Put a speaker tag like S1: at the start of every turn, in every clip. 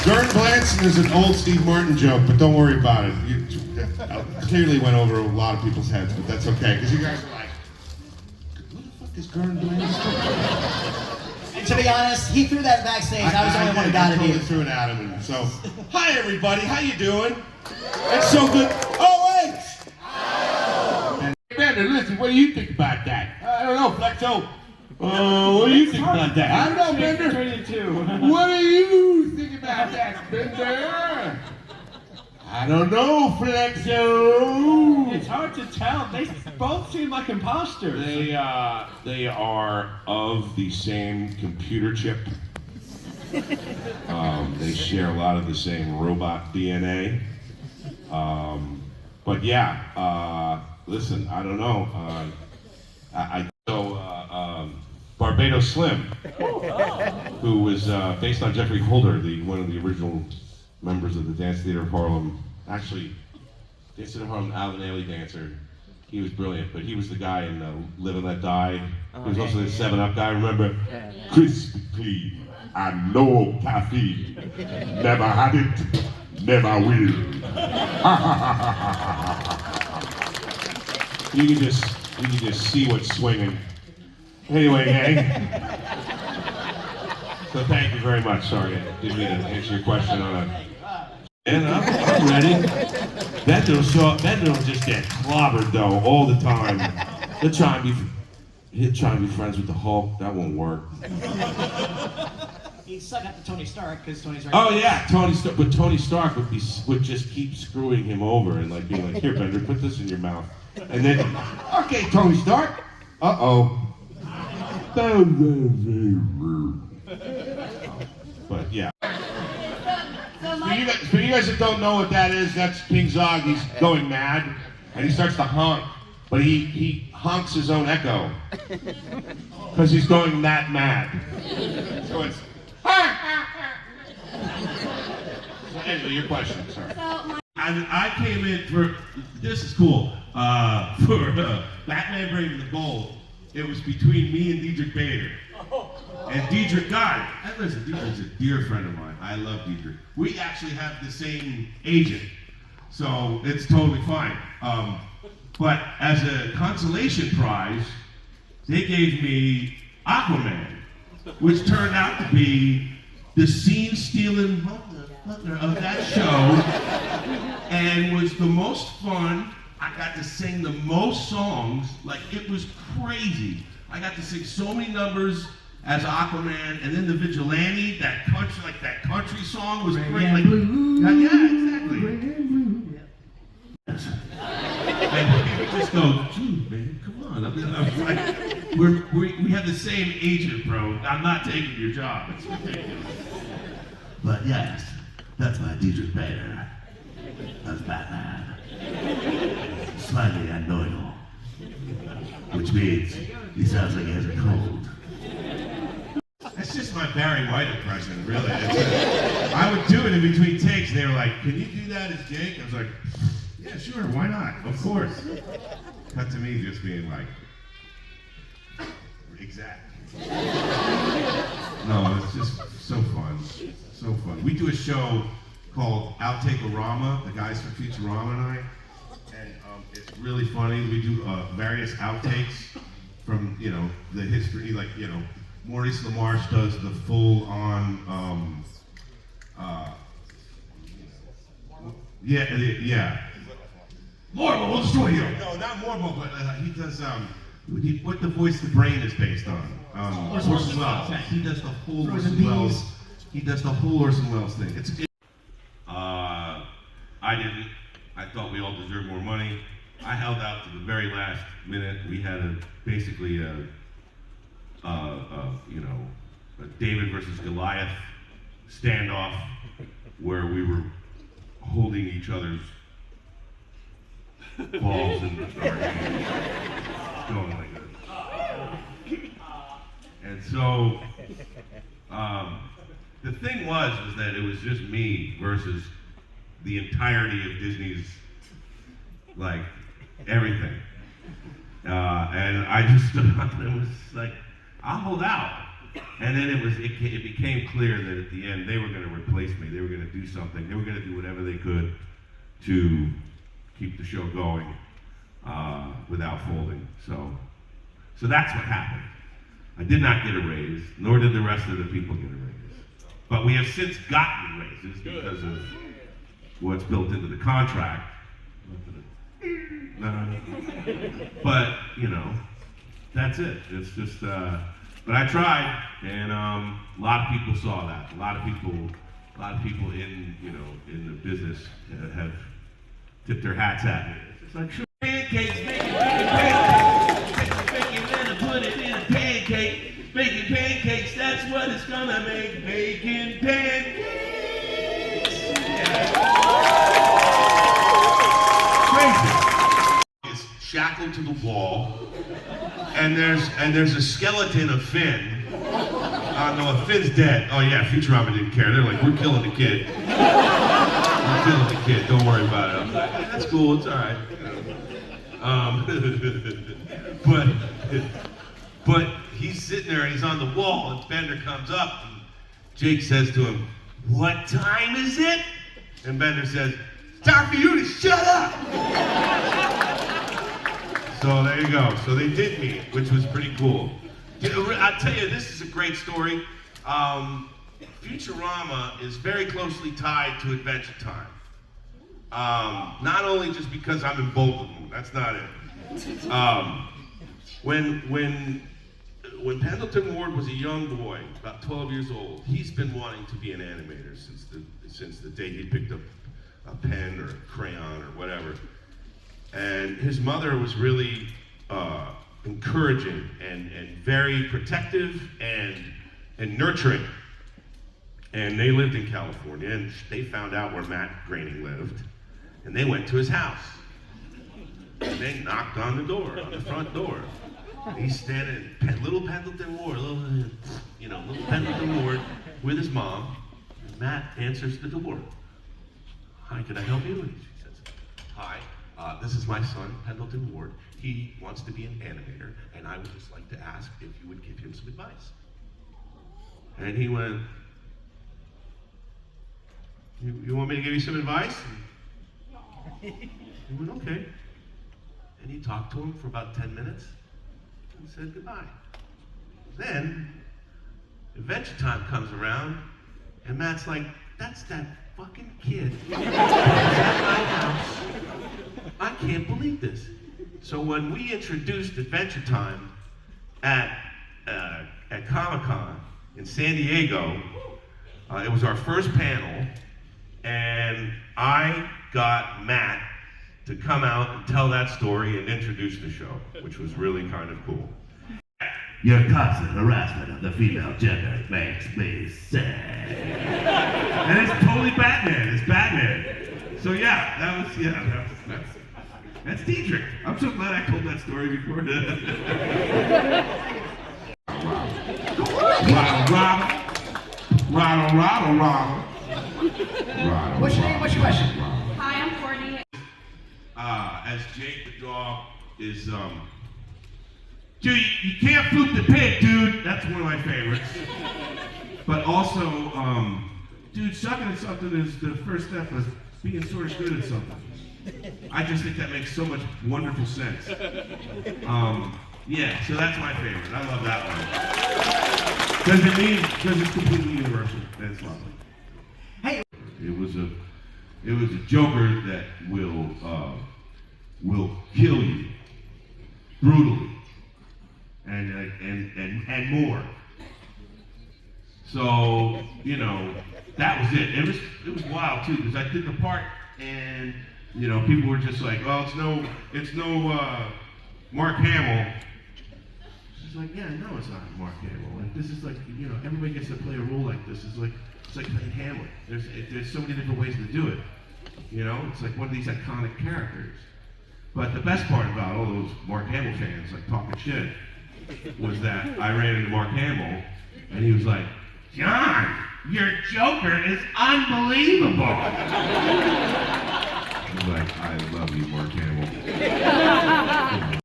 S1: Gordon Blanson is an old Steve Martin joke, but don't worry about it. You clearly went over a lot of people's heads, but that's okay, because you guys are like, what the fuck is Gordon Blanson?
S2: And to be honest, he threw that backstage. I was the only one who got it
S1: I
S2: here.
S1: totally threw it at him, and so, hi everybody, how you doing? It's so good. Oh, wait! And Bender, listen, what do you think about that? I don't know, Flexo. What do you think about that? I don't know, Bender. What do you think about that, Bender? I don't know, Flexo.
S3: It's hard to tell. They both seem like imposters.
S1: They are of the same computer chip. They share a lot of the same robot DNA. But yeah, listen, I don't know. Barbados Slim, who was based on Jeffrey Holder, one of the original members of the Dance Theater of Harlem. Actually, Dance Theater of Harlem, Alvin Ailey dancer. He was brilliant, but he was the guy in Live and Let Die. He was also the 7-Up guy, remember? Crispy clean and no caffeine. Never had it, never will. You can just see what's swinging. Anyway, gang. So thank you very much. Sorry, I didn't mean to answer your question on a. And I'm ready. Bender will just get clobbered though all the time. He'll try and be friends with the Hulk. That won't work.
S2: He'd suck up to Tony Stark because Tony's right.
S1: Oh yeah, Tony Stark. But Tony Stark would just keep screwing him over and like being like, here, Bender, put this in your mouth. And then, okay, Tony Stark. Uh-oh. But yeah. For you guys that don't know what that is, that's King Zog. He's going mad, and he starts to honk, but he honks his own echo because he's going that mad. So it's. So anyway, your question, sorry. I came in for this is cool for Batman Brave the Bold. It was between me and Diedrich Bader. And Diedrich got it. And listen, Diedrich's a dear friend of mine. I love Diedrich. We actually have the same agent, so it's totally fine. But as a consolation prize, they gave me Aquaman, which turned out to be the scene-stealing motherfucker of that show, and was the most fun. I got to sing the most songs, like it was crazy. I got to sing so many numbers as Aquaman, and then the Vigilante, that country song was great. Like, yeah, exactly. And people just go, dude, man, come on. I'm like, we have the same agent, bro. I'm not taking your job. It's ridiculous. But yes, that's my Diedrich Bader. That's Batman. Slightly annoying, which means he sounds like he has a cold. That's just my Barry White impression, really. I would do it in between takes, and they were like, can you do that as Jake? I was like, yeah, sure, why not? Of course. Cut to me just being like, exact. No, it's just so fun. So fun. We do a show called Outtake-O-Rama, the guys from Futurama and I. And it's really funny. We do various outtakes from, the history, like, Maurice LaMarche does the full-on, yeah. Morbo will destroy you. No, not Morbo, but he does, what the voice the brain is based on. Orson Welles. He does the whole Orson Welles. He does the whole Orson Welles thing. I didn't. I thought we all deserved more money. I held out to the very last minute. We had basically a David versus Goliath standoff where we were holding each other's balls in our hands, going like this. And so the thing was that it was just me versus the entirety of Disney's, like, everything. And I just stood up and was like, I'll hold out. And then it became clear that at the end they were going to replace me. They were going to do something. They were going to do whatever they could to keep the show going without folding. So that's what happened. I did not get a raise, nor did the rest of the people get a raise. But we have since gotten raises because of what's built into the contract. No. But, you know, that's it. It's just, but I tried, and a lot of people saw that. A lot of people in, you know, in the business have tipped their hats at me. It's like, sure, pancakes, making pancakes, making and put it in a pancake. Making pancakes, that's what it's gonna make. Making pancakes. Yeah. Crazy. It's shackled to the wall, and there's a skeleton of Finn. No, Finn's dead. Oh yeah, Futurama didn't care. They're like, we're killing the kid. We're killing the kid. Don't worry about it. I'm like, yeah, that's cool. It's all right. But he's sitting there and he's on the wall, and Bender comes up, and Jake says to him, "What time is it?" And Bender says, "It's time for you to shut up." So there you go. So they did meet, which was pretty cool. I tell you, this is a great story. Futurama is very closely tied to Adventure Time. Not only just because I'm in both of them, that's not it. When Pendleton Ward was a young boy, about 12 years old, he's been wanting to be an animator since the day he picked up a pen or a crayon or whatever. And his mother was really encouraging and very protective and nurturing. And they lived in California, and they found out where Matt Groening lived, and they went to his house. And they knocked on the door, on the front door. And he's standing, little Pendleton Ward, little Pendleton Ward with his mom. And Matt answers the door. "Hi, can I help you?" And she says, "Hi, this is my son, Pendleton Ward. He wants to be an animator, and I would just like to ask if you would give him some advice." And he went, you want me to give you some advice? He went, "Okay." And he talked to him for about 10 minutes and said goodbye. Then, Adventure Time comes around, and Matt's like, "That's that fucking kid at my house. I can't believe this." So when we introduced Adventure Time at Comic-Con in San Diego, it was our first panel, and I got Matt to come out and tell that story and introduce the show, which was really kind of cool. "Your constant harassment of the female gender makes me sick." And it's totally Batman. It's Batman. So that's Dietrich. I'm so glad I told that story before.
S2: What's your name? What's your question?
S4: Hi, I'm Courtney.
S1: As Jake the dog is, dude, you can't flip the pig, dude. That's one of my favorites. But also, dude, sucking at something is the first step of being sort of good at something. I just think that makes so much wonderful sense. Yeah, so that's my favorite. I love that one. Because it's completely universal. That's lovely.
S2: Hey.
S1: It was a Joker that will kill you brutally and more. So, you know, that was it. It was wild too, because I did the part and, you know, people were just like, "Well, it's no Mark Hamill." She's like, "Yeah, no, it's not Mark Hamill. Like, this is like, you know, everybody gets to play a role like this. It's like playing Hamlet. There's so many different ways to do it. You know, it's like one of these iconic characters." But the best part about all those Mark Hamill fans like talking shit was that I ran into Mark Hamill and he was like, "John, your Joker is unbelievable." I was like, "I love you, Mark Hamill."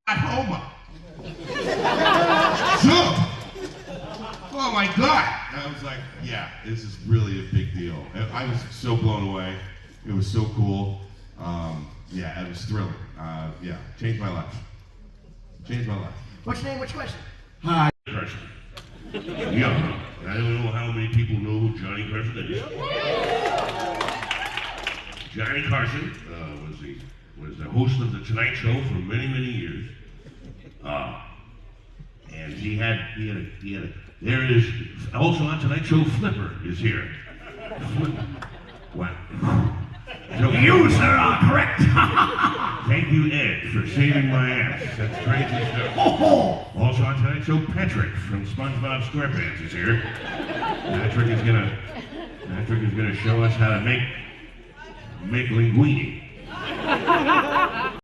S1: Homer. So, oh my God. I was like, yeah, this is really a big deal. I was so blown away. It was so cool. Yeah, it was thrilling. Yeah, changed my life. Changed my life.
S2: What's your name? What's your question?
S1: Hi. Carson. Yeah, I don't know how many people know who Johnny Carson is. Johnny Carson was the host of the Tonight Show for many, many years. And he had a, there is also on Tonight Show, Flipper is here. What? So,
S2: You, sir, are correct.
S1: thank you, Ed, for saving my ass. That's crazy stuff. Also on Tonight Show, Patrick from SpongeBob SquarePants is here. Patrick is gonna show us how to make linguine.